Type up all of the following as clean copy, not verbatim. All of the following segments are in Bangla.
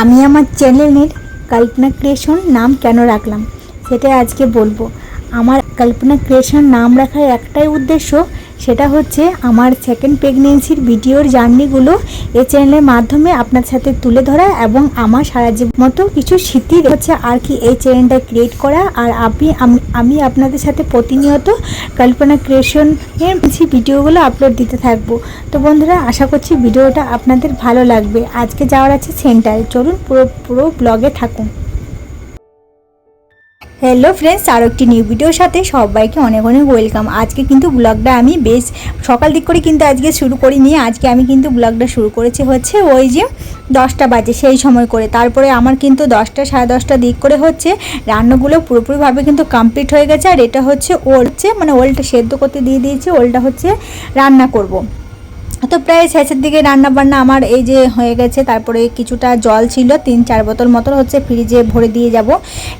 আমি আমার চ্যানেলের কল্পনা ক্রিয়েশন নাম কেন রাখলাম সেটা আজকে বলবো। আমার কল্পনা ক্রিয়েশন নাম রাখার একটাই উদ্দেশ্য, সেটা হচ্ছে আমার সেকেন্ড প্রেগনেন্সির ভিডিওর জার্নিগুলো এই চ্যানেলের মাধ্যমে আপনার সাথে তুলে ধরা এবং আমার সারা জীবন মতো কিছু স্মৃতি হচ্ছে আর কি এই চ্যানেলটা ক্রিয়েট করা। আর আমি আপনাদের সাথে প্রতিনিয়ত কল্পনা ক্রিয়েশনের ভিডিওগুলো আপলোড দিতে থাকবো। তো বন্ধুরা, আশা করছি ভিডিওটা আপনাদের ভালো লাগবে। আজকে যাওয়ার আছে সেন্টারে, চলুন পুরো ব্লগে থাকুন। হ্যালো ফ্রেন্ডস, আরও একটি নিউ ভিডিওর সাথে সবাইকে অনেক অনেক ওয়েলকাম। আজকে কিন্তু ব্লগটা আমি বেশ সকাল দিক করে কিন্তু আজকে শুরু করিনি। আজকে আমি কিন্তু ব্লগটা শুরু করেছি হচ্ছে ওই যে 10টা বাজে সেই সময় করে। তারপরে আমার কিন্তু 10টা সাড়ে 10টা দিক করে হচ্ছে রান্নাগুলো পুরোপুরিভাবে কিন্তু কমপ্লিট হয়ে গেছে। আর এটা হচ্ছে ওলটা সেদ্ধ করতে দিয়ে দিয়েছি, ওলটা হচ্ছে রান্না করব। তো প্রায় শেষের দিকে রান্না বান্না আমার এই যে হয়ে গেছে। তারপরে কিছুটা জল ছিল 3-4 বোতল মতন হচ্ছে ফ্রিজে ভরে দিয়ে যাব।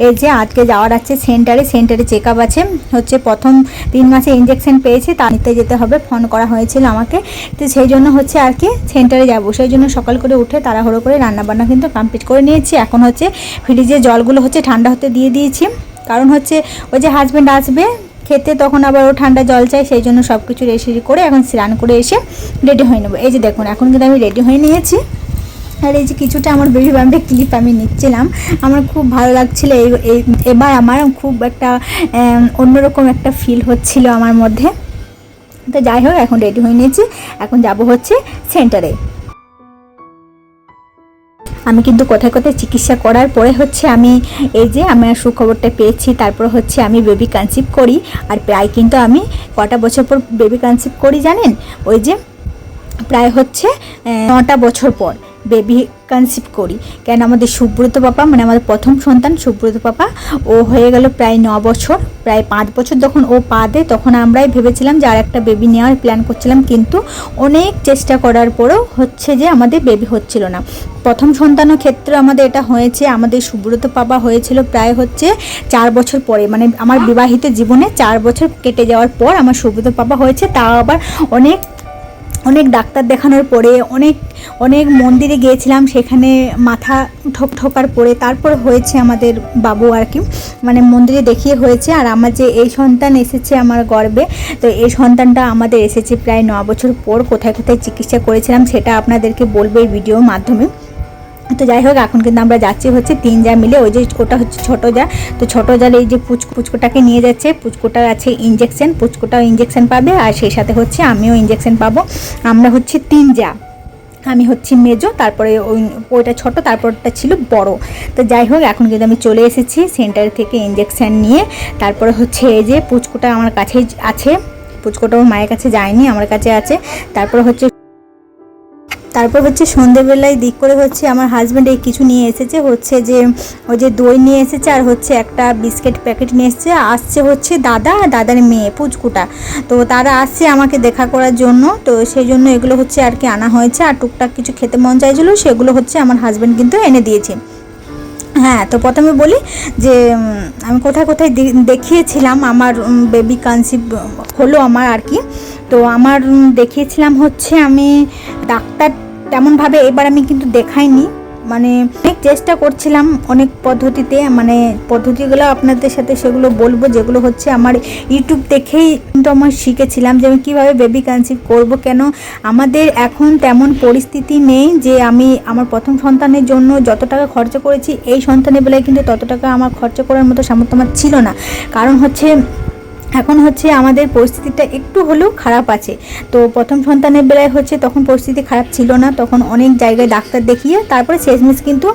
এই যে আজকে যাওয়ার আছে সেন্টারে চেক আপ আছে হচ্ছে। প্রথম 3 মাসে ইঞ্জেকশন পেয়েছি, তা নিতে যেতে হবে, ফোন করা হয়েছিল আমাকে। তো সেই জন্য হচ্ছে আর কি সেন্টারে যাব। সেই জন্য সকাল করে উঠে তাড়াহুড়ো করে রান্না বান্না কিন্তু কমপ্লিট করে নিয়েছি। এখন হচ্ছে ফ্রিজে জলগুলো হচ্ছে ঠান্ডা হতে দিয়ে দিয়েছি, কারণ হচ্ছে ওই যে হাজব্যান্ড আসবে খেতে, তখন আবার ও ঠান্ডা জল চাই। সেই জন্য সব কিছু রেডি করে এখন স্নান করে এসে রেডি হয়ে নেবো। এই যে দেখুন, এখন কিন্তু আমি রেডি হয়ে নিয়েছি। আর এই যে কিছুটা আমার বেবি বাম্পের ক্লিপ আমি নিচ্ছিলাম, আমার খুব ভালো লাগছিলো। এবার আমার খুব একটা অন্যরকম একটা ফিল হচ্ছিল আমার মধ্যে। তো যাই হোক, এখন রেডি হয়ে নিয়েছি, এখন যাব হচ্ছে সেন্টারে। আমি কিন্তু কোথায় কোথায় চিকিৎসা করার পরে হচ্ছে আমি এই যে আমার সুখবরটা পেয়েছি। তারপর হচ্ছে আমি বেবি কনসিভ করি। আর প্রায় কিন্তু আমি কটা বছর পর বেবি কনসিভ করি জানেন? ওই যে প্রায় হচ্ছে 9টা বছর পর বেবি কনসিভ করি। কেন আমাদের সুব্রত পাপা, মানে আমাদের প্রথম সন্তান সুব্রত পাপা, ও হয়ে গেল প্রায় 9 বছর, প্রায় 5 বছর যখন ও পা দেয় তখন আমরাই ভেবেছিলাম যে আর একটা বেবি নেওয়ার প্ল্যান করছিলাম। কিন্তু অনেক চেষ্টা করার পরেও হচ্ছে যে আমাদের বেবি হচ্ছিল না। প্রথম সন্তানের ক্ষেত্রে আমাদের এটা হয়েছে, আমাদের সুব্রত পাপা হয়েছিল প্রায় হচ্ছে 4 বছর পরে, মানে আমার বিবাহিত জীবনে 4 বছর কেটে যাওয়ার পর আমার সুব্রত পাপা হয়েছে। তাও আবার অনেক ডাক্তার দেখানোর পরে, অনেক মন্দিরে গিয়েছিলাম, সেখানে মাথা ঠোকার পরে তারপর হয়েছে আমাদের বাবু আর কি, মানে মন্দিরে দেখিয়ে হয়েছে। আর আমার যে এই সন্তান এসেছে আমার গর্ভে, তো এই সন্তানটা আমাদের এসেছে প্রায় 9 বছর পর। কোথায় কোথায় চিকিৎসা করেছিলাম সেটা আপনাদেরকে বলবো এই ভিডিওর মাধ্যমে। তো যাই হোক, এখন কিন্তু আমরা যাচ্ছি হচ্ছে 3 যা মিলে, ওই যে ওটা হচ্ছে ছোটো যা। তো ছোটো জার এই যে পুচকোটাকে নিয়ে যাচ্ছে, পুচকোটার আছে ইঞ্জেকশন, পুচকোটাও ইঞ্জেকশন পাবে আর সেই সাথে হচ্ছে আমিও ইঞ্জেকশন পাবো। আমরা হচ্ছে 3 যা, আমি হচ্ছি মেজো, তারপরে ওইটা ছোট, তারপরটা ছিল বড়। তো যাই হোক, এখন কিন্তু আমি চলে এসেছি সেন্টার থেকে ইঞ্জেকশন নিয়ে। তারপরে হচ্ছে এই যে পুচকোটা আমার কাছেই আছে, পুচকোটাও মায়ের কাছে যায়নি, আমার কাছে আছে। তারপর হচ্ছে সন্ধেবেলায় দিক করে হচ্ছে আমার হাজব্যান্ড এই কিছু নিয়ে এসেছে, হচ্ছে যে ওই যে দই নিয়ে এসেছে আর হচ্ছে একটা বিস্কিট প্যাকেট নিয়ে এসেছে। আসছে হচ্ছে দাদা আর দাদার মেয়ে পুচকুটা, তো তারা আসছে আমাকে দেখা করার জন্য। তো সেই জন্য এগুলো হচ্ছে আর কি আনা হয়েছে। আর টুকটাক কিছু খেতে মন চাইছিল, সেগুলো হচ্ছে আমার হাজব্যান্ড কিন্তু এনে দিয়েছে। হ্যাঁ, তো প্রথমে বলি যে আমি কোথায় কোথায় দেখিয়েছিলাম আমার বেবি কনসিভ হলো আমার আর কি। তো আমার দেখিয়েছিলাম হচ্ছে আমি ডাক্তার তেমনভাবে এবার আমি কিন্তু দেখাইনি, মানে অনেক চেষ্টা করছিলাম অনেক পদ্ধতিতে, মানে পদ্ধতিগুলো আপনাদের সাথে সেগুলো বলবো যেগুলো হচ্ছে আমার ইউটিউব দেখেই কিন্তু আমার শিখেছিলাম যে আমি কীভাবে বেবি কনসিভ করব। কেন আমাদের এখন তেমন পরিস্থিতি নেই যে আমি আমার প্রথম সন্তানের জন্য যত টাকা খরচা করেছি, এই সন্তানের বেলায় কিন্তু তত টাকা আমার খরচা করার মতো সামর্থ্য আমার ছিল না। কারণ হচ্ছে এখন হচ্ছে আমাদের পরিস্থিতিটা একটু হলেও খারাপ আছে। তো প্রথম সন্তানের বেলায় হচ্ছে তখন পরিস্থিতি খারাপ ছিল না, তখন অনেক জায়গায় ডাক্তার দেখিয়ে তারপরে শেষমেশ কিন্তু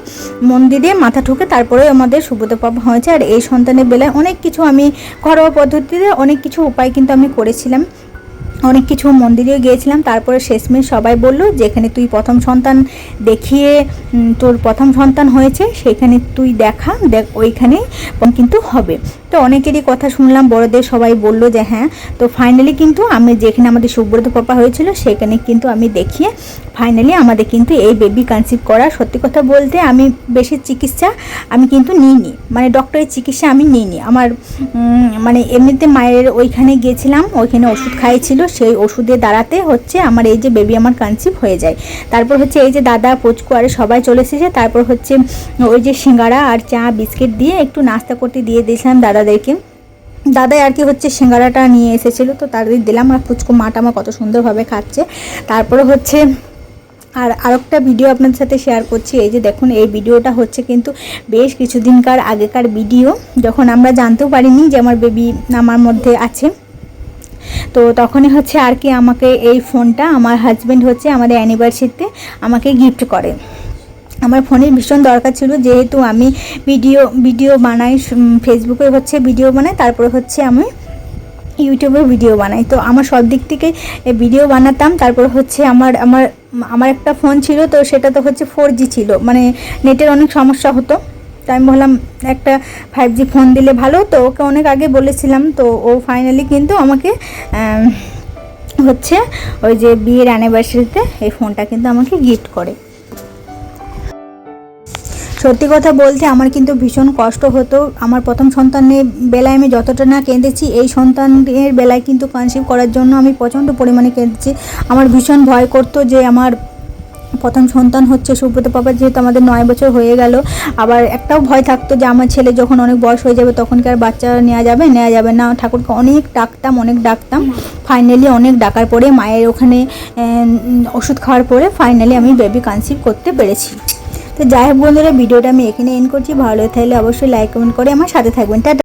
মন্দিরে মাথা ঠুকে তারপরে আমাদের সুব্রত পাপা হয়েছে। আর এই সন্তানের বেলায় অনেক কিছু আমি ঘরোয়া পদ্ধতিতে অনেক কিছু উপায় কিন্তু আমি করেছিলাম, অনেক কিছু মন্দিরেও গিয়েছিলাম। তারপরে শেষমেশ সবাই বলল যেখানে তুই প্রথম সন্তান দেখিয়ে তোর প্রথম সন্তান হয়েছে সেখানে তুই দেখ ওইখানে কিন্তু হবে। তো তো অনেকেরই কথা শুনলাম, বড়দের সবাই বললো যে হ্যাঁ। তো ফাইনালি কিন্তু আমি যেখানে আমাদের সুব্রত পাপা হয়েছিল সেখানে কিন্তু আমি দেখিয়ে ফাইনালি আমাদের কিন্তু এই বেবি কনসিভ করা। সত্যি কথা বলতে আমি বেশি চিকিৎসা আমি কিন্তু নিইনি, মানে ডক্টরের চিকিৎসা আমি নিইনি। আমার মানে এমনিতে মায়ের ওইখানে গিয়েছিলাম, ওইখানে ওষুধ খাইয়েছিল, সেই ওষুধের দ্বারাতে হচ্ছে আমার এই যে বেবি আমার কনসিভ হয়ে যায়। তারপর হচ্ছে এই যে দাদা পুচকু আরে সবাই চলে এসেছে। তারপর হচ্ছে ওই যে সিঙ্গারা আর চা বিস্কিট দিয়ে একটু নাস্তা করতে দিয়ে দিয়েছিলাম দাদাদেরকে। দাদাই আর কি হচ্ছে সিঙ্গারাটা নিয়ে এসেছিলো, তো তাদের দিলাম। আর পুচকু মাটা আমার কত সুন্দরভাবে খাচ্ছে। তারপরে হচ্ছে আর আরেকটা ভিডিও আপনাদের সাথে শেয়ার করছি। এই যে দেখুন, এই ভিডিওটা হচ্ছে কিন্তু বেশ কিছুদিনকার আগেকার ভিডিও, যখন আমরা জানতেও পারিনি যে আমার বেবি আমার মধ্যে আছে। তো তখনই হচ্ছে আর কি আমাকে এই ফোনটা আমার হাজব্যান্ড হচ্ছে আমাদের অ্যানিভার্সারিতে আমাকে গিফট করে। আমার ফোনের ভীষণ দরকার ছিল, যেহেতু আমি ভিডিও বানাই, ফেসবুকে হচ্ছে ভিডিও বানাই, তারপরে হচ্ছে আমি ইউটিউবে ভিডিও বানাই। তো আমার সব দিক থেকে ভিডিও বানাতাম। তারপর হচ্ছে আমার একটা ফোন ছিল, তো সেটা তো হচ্ছে 4G ছিল, মানে নেটের অনেক সমস্যা হতো। তো আমি বললাম একটা 5G ফোন দিলে ভালো। তো ওকে অনেক আগে বলেছিলাম, তো ও ফাইনালি কিন্তু আমাকে হচ্ছে ওই যে বিয়ের অ্যানিভার্সারিতে এই ফোনটা কিন্তু আমাকে গিফট করে। সত্যি কথা বলতে আমার কিন্তু ভীষণ কষ্ট হতো। আমার প্রথম সন্তানের বেলায় আমি যতটা না কেঁদেছি, এই সন্তানের বেলায় কিন্তু কনসিভ করার জন্য আমি প্রচণ্ড পরিমাণে কেঁদেছি। আমার ভীষণ ভয় করতো যে আমার প্রথম সন্তান হচ্ছে সুব্রত পাপা, যেহেতু আমাদের 9 বছর হয়ে গেল। আবার একটাও ভয় থাকতো যে আমার ছেলে যখন অনেক বয়স হয়ে যাবে তখন কি আর বাচ্চা নেওয়া যাবে না। ঠাকুরকে অনেক ডাকতাম। ফাইনালি অনেক ডাকার পরে মায়ের ওখানে ওষুধ খাওয়ার পরে ফাইনালি আমি বেবি কনসিভ করতে পেরেছি। তো যাই হোক বন্ধুরা, ভিডিওটা আমি এখানে এন্ড করছি। ভালো থাকলে অবশ্যই লাইক কমেন্ট করে আমার সাথে থাকবেন। টাটা।